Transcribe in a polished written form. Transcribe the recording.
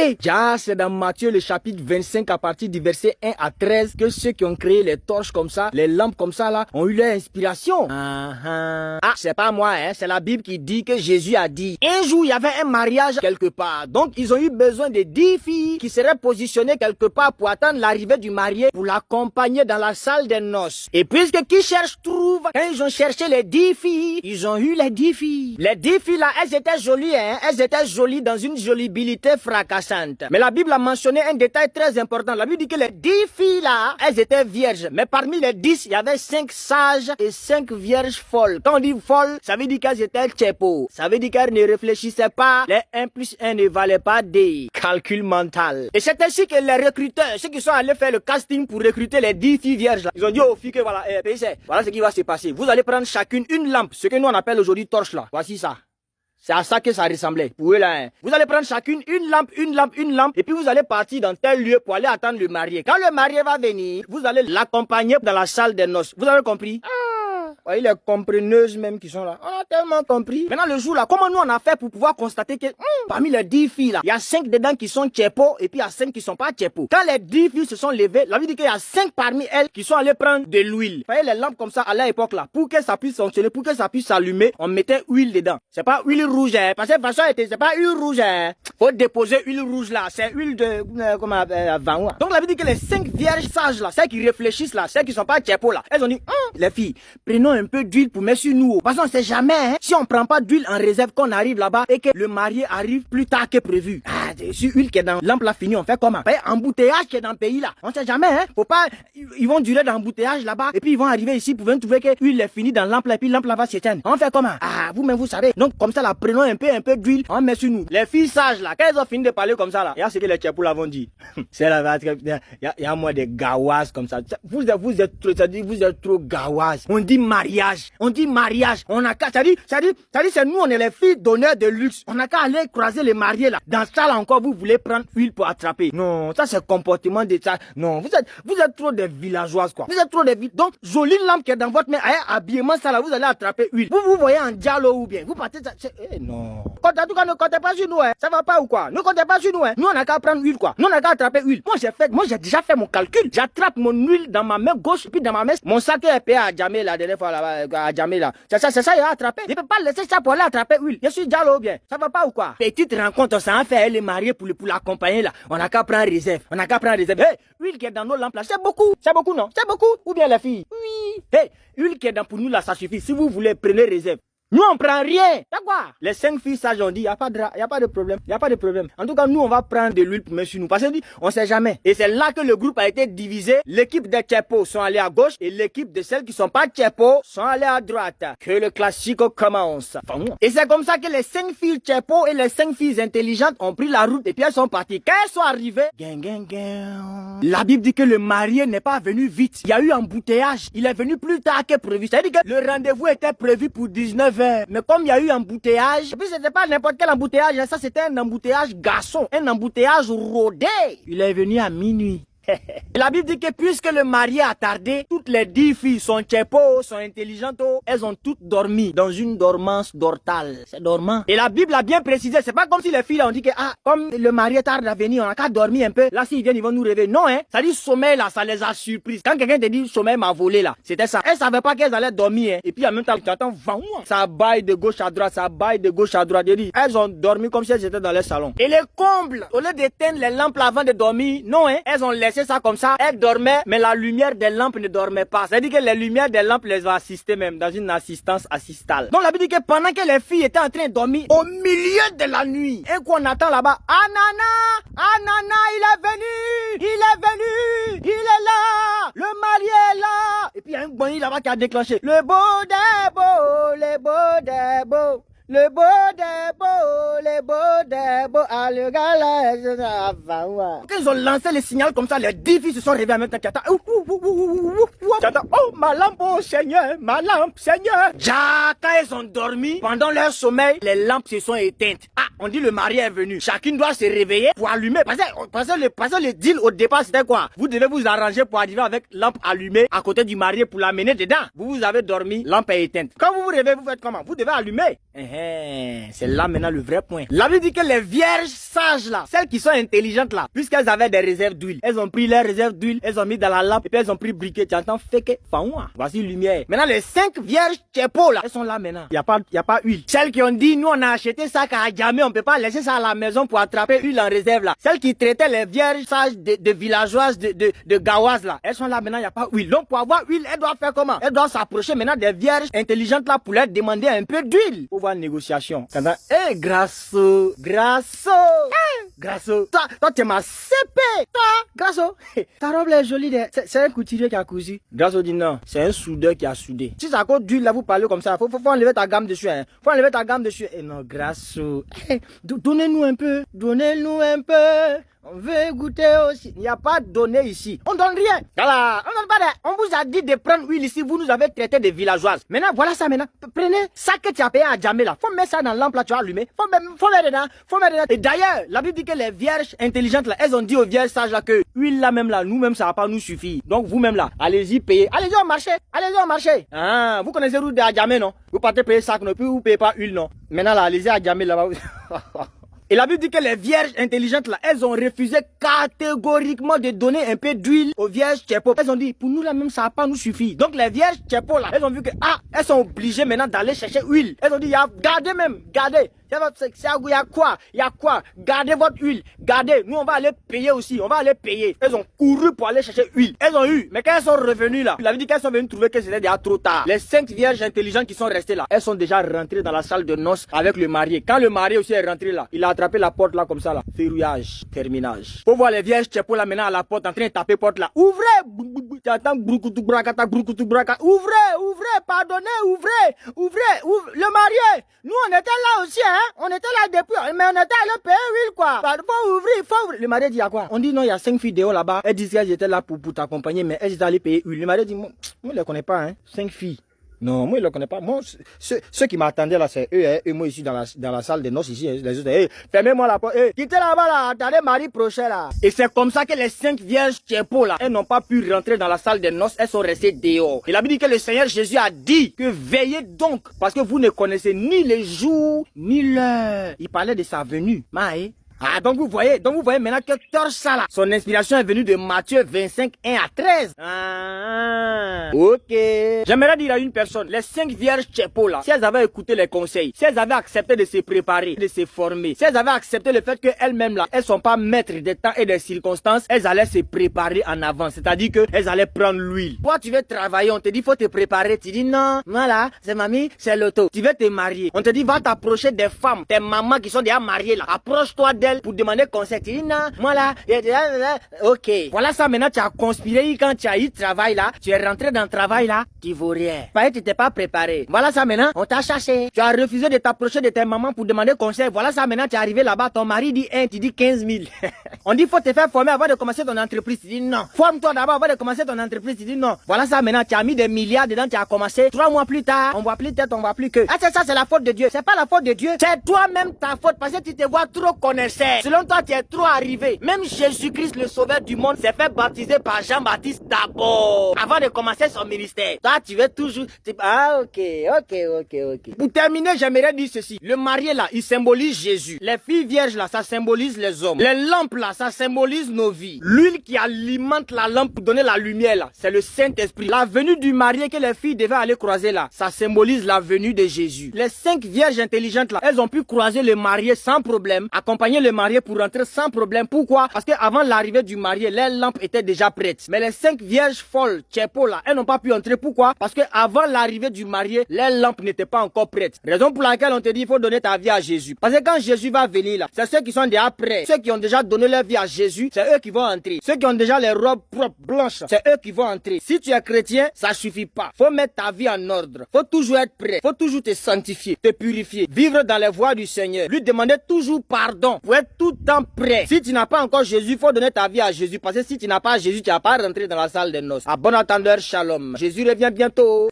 vérité. Déjà, c'est dans Matthieu le chapitre 25 à partir du verset 1 à 13 que ceux qui ont créé les torches comme ça, les lampes comme ça là, ont eu leur inspiration. C'est pas moi, hein, c'est la Bible qui dit que Jésus a dit. Un jour, il y avait un mariage quelque part. Donc, ils ont eu besoin de 10 filles qui seraient positionnées quelque part pour attendre l'arrivée du marié pour l'accompagner dans la salle des noces. Et puisque qui cherche trouve, quand ils ont cherché les 10 filles, ils ont eu les 10 filles. Les 10 filles là, elles étaient jolies, hein, elles étaient jolies dans une jolibilité fracassante. Mais la Bible a mentionné un détail très important. La Bible dit que les 10 filles là, elles étaient vierges. Mais parmi les 10, il y avait 5 sages et 5 vierges folles. Quand on dit folles, ça veut dire qu'elles étaient tchepo. Ça veut dire qu'elles ne réfléchissaient pas. Les 1 plus 1 ne valaient pas des calculs mentaux. Et c'est ainsi que les recruteurs, ceux qui sont allés faire le casting pour recruter les 10 filles vierges là, ils ont dit aux filles que voilà, voilà ce qui va se passer. Vous allez prendre chacune une lampe, ce que nous on appelle aujourd'hui torche là. Voici ça. C'est à ça que ça ressemblait. Pour eux là, hein. Vous allez prendre chacune une lampe, et puis vous allez partir dans tel lieu pour aller attendre le marié. Quand le marié va venir, vous allez l'accompagner dans la salle des noces. Vous avez compris? Ouais, les compreneuses même qui sont là. On a tellement compris. Maintenant le jour là, comment nous on a fait pour pouvoir constater que parmi les 10 filles là, il y a 5 dedans qui sont tchepo et puis il y a 5 qui sont pas tchepo. Quand les 10 filles se sont levées, la vie dit qu'il y a 5 parmi elles qui sont allées prendre de l'huile. Vous voyez les lampes comme ça à l'époque là, pour que ça puisse fonctionner, pour que ça puisse s'allumer, on mettait huile dedans. C'est pas huile rouge, hein, parce que de toute façon c'est pas huile rouge, hein. Faut déposer huile rouge là, c'est huile de vanwa. Donc la vie dit que les 5 vierges sages là, celles qui réfléchissent là, celles qui sont pas tchepo là, elles ont dit les filles, prenons un peu d'huile pour mettre sur nous. Parce qu'on sait jamais, hein, si on prend pas d'huile en réserve qu'on arrive là-bas et que le marié arrive plus tard que prévu. Sur huile qui est dans lampe là fini, on fait comment? Embouteillage qui est dans le pays là. On sait jamais, hein. Faut pas, ils vont durer dans l'embouteillage là-bas et puis ils vont arriver ici pour trouver que l'huile est finie dans lampe là et puis lampe là va s'éteindre. On fait comment? Vous-même vous savez. Donc comme ça là, prenons un peu d'huile, on met sur nous. Les filles sages là, quand elles ont fini de parler comme ça là, il y a ce que les tchèpous là vont dire. C'est là, il y a moi des gawaz comme ça. Vous êtes trop gawaz. On dit mariage. On a qu'à, ça dit, c'est nous, on est les filles d'honneur de luxe. On a qu'à aller croiser les mariés là. Dans ça là encore, vous voulez prendre huile pour attraper. Non, ça c'est comportement de ça. Non, vous êtes trop des villageoises quoi. Vous êtes trop des donc, jolie lampe qui est dans votre main, habillement ça là, vous allez attraper huile. Vous voyez en dialogue ou bien. Vous partez, non. En tout cas, ne comptez pas sur nous, hein. Ça va pas ou quoi? Ne comptez pas sur nous, hein. Nous on a qu'à prendre huile quoi. Nous on a qu'à attraper huile. Moi j'ai déjà fait mon calcul. J'attrape mon huile dans ma main gauche, puis dans ma main, mon sac est payé à Djamé la dernière fois là-bas. À Djamé là. C'est ça, il a attrapé. Je peux pas laisser ça pour aller attraper huile. Je suis dialogue bien. Ça va pas ou quoi? Petite rencontre, ça a fait les mariés pour l'accompagner là. On a qu'à prendre réserve. Hey, huile qui est dans nos lampes là, c'est beaucoup non? C'est beaucoup ou bien la fille? Oui. Hey, huile qui est dans pour nous là, ça suffit. Si vous voulez, prenez réserve. Nous, on prend rien. C'est quoi? Les 5 filles sages ont dit, y a pas de problème. En tout cas, nous, on va prendre de l'huile pour mettre sur nous. Parce que on sait jamais. Et c'est là que le groupe a été divisé. L'équipe des tchèpos sont allés à gauche et l'équipe de celles qui sont pas tchèpos sont allées à droite. Que le classique commence. Et c'est comme ça que les 5 filles tchèpos et les 5 filles intelligentes ont pris la route et puis elles sont parties. Quand elles sont arrivées, la Bible dit que le marié n'est pas venu vite. Il y a eu embouteillage. Il est venu plus tard que prévu. C'est-à-dire que le rendez-vous était prévu pour 19h. Mais comme il y a eu embouteillage, et puis c'était pas n'importe quel embouteillage, ça c'était un embouteillage garçon, un embouteillage rodé. Il est venu à minuit. La Bible dit que puisque le marié a tardé, toutes les 10 filles sont tchèpos, sont intelligentes, elles ont toutes dormi dans une dormance dortale. C'est dormant. Et la Bible a bien précisé, c'est pas comme si les filles là ont dit que comme le marié tarde à venir, on a qu'à dormir un peu. Là s'ils viennent, ils vont nous réveiller. Non hein, ça dit sommeil là, ça les a surprises. Quand quelqu'un te dit sommeil m'a volé là, c'était ça. Elles savaient pas qu'elles allaient dormir hein. Et puis en même temps, tu entends ça baille de gauche à droite, Elles ont dormi comme si elles étaient dans leur salon. Et les combles, au lieu d'éteindre les lampes avant de dormir, non hein, elles ont laissé ça comme ça, elles dormaient, mais la lumière des lampes ne dormait pas. C'est-à-dire que les lumières des lampes les ont assistées même dans une assistance assistale. Donc la Bible dit que pendant que les filles étaient en train de dormir, au milieu de la nuit, et qu'on attend là-bas, Anana, il est là, le marié est là. Et puis il y a un bonnie là-bas qui a déclenché. Le beau des beaux, le beau des beaux, le gars quand ils ont lancé le signal comme ça, les 10 filles se sont réveillées en même temps. Oh, ma lampe, oh Seigneur, quand elles ont dormi, pendant leur sommeil, les lampes se sont éteintes. On dit le marié est venu. Chacune doit se réveiller pour allumer. Parce que le deal au départ, c'était quoi? Vous devez vous arranger pour arriver avec lampe allumée à côté du marié pour l'amener dedans. Vous avez dormi, lampe est éteinte. Quand vous vous réveillez, vous faites comment? Vous devez allumer. C'est là maintenant le vrai point. La Bible dit que les vierges sages là, celles qui sont intelligentes là, puisqu'elles avaient des réserves d'huile, elles ont pris leurs réserves d'huile, elles ont mis dans la lampe et puis elles ont pris briquet. Tu entends fake faoua. Voici lumière. Maintenant les 5 vierges tchepo là, elles sont là maintenant. Y a pas huile. Celles qui ont dit nous on a acheté ça qu'à jamais, on peut pas laisser ça à la maison pour attraper huile en réserve là. Celles qui traitaient les vierges sages de villageoises de Gawaz là, elles sont là maintenant, y a pas huile. Donc pour avoir huile, elles doivent faire comment? Elles doivent s'approcher maintenant des vierges intelligentes là pour leur demander un peu d'huile. Pour voir une négociation. Grasso. Grasso. Toi tu m'as cépé. Toi, Grasso. Ta robe est jolie. C'est un couturier qui a cousu. Grasso dit non, c'est un soudeur qui a soudé. Si ça cause d'huile là, vous parlez comme ça, faut enlever ta gamme dessus. Hein. Faut enlever ta gamme dessus. Et non, Grasso. Donnez-nous un peu. Donnez-nous un peu. On veut goûter aussi. Il n'y a pas de données ici. On donne rien. Voilà. On donne pas de... On vous a dit de prendre huile ici. Vous nous avez traité de villageoises. Maintenant, voilà ça maintenant. Prenez ça que tu as payé à Djamé là. Faut mettre ça dans la lampe là, tu as allumé. Faut mettre dedans. Faut mettre dedans. Et d'ailleurs, la Bible dit que les vierges intelligentes là, elles ont dit aux vierges sages là que huile là même là, nous-mêmes ça va pas nous suffire. Donc vous-même là, allez-y payer. Allez-y au marché. Allez-y au marché. Ah, vous connaissez route de Djamé non? Vous partez payer sac non plus, vous payez pas huile non. Maintenant là, allez-y à Djamé là-bas. Et la Bible dit que les vierges intelligentes là, elles ont refusé catégoriquement de donner un peu d'huile aux vierges tchepo. Elles ont dit, pour nous là même, ça va pas nous suffire. Donc les vierges tchepo là, elles ont vu que, elles sont obligées maintenant d'aller chercher huile. Elles ont dit, gardez même, gardez. Il y a quoi? Gardez votre huile. Gardez. Nous, on va aller payer aussi. On va aller payer. Elles ont couru pour aller chercher huile. Elles ont eu. Mais quand elles sont revenues là, il avait dit qu'elles sont venues trouver que c'était déjà trop tard. Les 5 vierges intelligentes qui sont restées là, elles sont déjà rentrées dans la salle de noces avec le marié. Quand le marié aussi est rentré là, il a attrapé la porte là comme ça là. Verrouillage, terminage. Pour voir les vierges tchepo là maintenant à la porte en train de taper porte là. Ouvrez! Tu entends broucoutou braka. Ouvrez, pardonnez, ouvrez. Le marié. Nous, on était là aussi, hein. On était là depuis, mais on était allé payer huile, quoi. Faut ouvrir. Le marié dit à quoi? On dit non, il y a 5 filles dehors là-bas. Elles disent qu'elles étaient là pour t'accompagner, mais elles étaient allées payer huile. Le marié dit, moi, je les connais pas, hein. 5 filles. Non, moi, je les connais pas. Moi, ceux qui m'attendaient là, c'est eux, hein. Et moi, ici, dans la salle des noces, ici, les autres, fermez-moi la porte, quittez là-bas, là, attendez Marie prochain, là. Et c'est comme ça que les 5 vierges tchepo, là, elles n'ont pas pu rentrer dans la salle des noces, elles sont restées dehors. Il a dit que le Seigneur Jésus a dit que veillez donc, parce que vous ne connaissez ni les jours, ni l'heure. Il parlait de sa venue. Donc vous voyez maintenant que torche ça là. Son inspiration est venue de Matthieu 25, 1 à 13. Ok. J'aimerais dire à une personne, les 5 vierges tchepo là, si elles avaient écouté les conseils, si elles avaient accepté de se préparer, de se former, si elles avaient accepté le fait qu'elles-mêmes là, elles sont pas maîtres des temps et des circonstances, elles allaient se préparer en avance. C'est-à-dire que elles allaient prendre l'huile. Toi tu veux travailler, on te dit faut te préparer, tu dis non, voilà, c'est mamie, c'est l'auto. Tu veux te marier, on te dit va t'approcher des femmes, tes mamans qui sont déjà mariées là, approche-toi d'elles pour demander conseil. Tu dis non, moi là, ok. Voilà ça maintenant, tu as conspiré quand tu as eu travail là, tu es rentré dans le travail là, tu vaux rien. Parce que tu t'es pas préparé. Voilà ça maintenant, on t'a cherché. Tu as refusé de t'approcher de tes mamans pour demander conseil. Voilà ça maintenant, tu es arrivé là-bas, ton mari dit 1, tu dis 15 000. On dit faut te faire former avant de commencer ton entreprise. Tu dis non. Forme-toi d'abord avant de commencer ton entreprise. Tu dis non. Voilà ça maintenant, tu as mis des milliards dedans, tu as commencé. 3 mois plus tard, on voit plus tête, on voit plus que. Ah c'est ça, c'est la faute de Dieu. C'est pas la faute de Dieu. C'est toi-même ta faute parce que tu te vois trop connaisseur. Selon toi, tu es trop arrivé. Même Jésus-Christ, le sauveur du monde, s'est fait baptiser par Jean-Baptiste d'abord, avant de commencer son ministère. Toi, tu veux toujours... ok. Pour terminer, j'aimerais dire ceci. Le marié là, il symbolise Jésus. Les filles vierges là, ça symbolise les hommes. Les lampes là, ça symbolise nos vies. L'huile qui alimente la lampe pour donner la lumière là, c'est le Saint-Esprit. La venue du marié que les filles devaient aller croiser là, ça symbolise la venue de Jésus. Les 5 vierges intelligentes là, elles ont pu croiser le marié sans problème, accompagner le marié pour rentrer sans problème. Pourquoi? Parce que avant l'arrivée du marié, les lampes étaient déjà prêtes. Mais les 5 vierges folles, tchepo là, elles n'ont pas pu entrer. Pourquoi? Parce que avant l'arrivée du marié, les lampes n'étaient pas encore prêtes. Raison pour laquelle on te dit il faut donner ta vie à Jésus. Parce que quand Jésus va venir là, c'est ceux qui sont déjà prêts. Ceux qui ont déjà donné leur vie à Jésus, c'est eux qui vont entrer. Ceux qui ont déjà les robes propres, blanches, c'est eux qui vont entrer. Si tu es chrétien, ça suffit pas. Faut mettre ta vie en ordre. Faut toujours être prêt. Faut toujours te sanctifier, te purifier, vivre dans les voies du Seigneur. Lui demander toujours pardon pour être tout le temps prêt. Si tu n'as pas encore Jésus, il faut donner ta vie à Jésus. Parce que si tu n'as pas Jésus, tu n'as pas rentré dans la salle des noces. À bon entendeur, shalom. Jésus revient bientôt.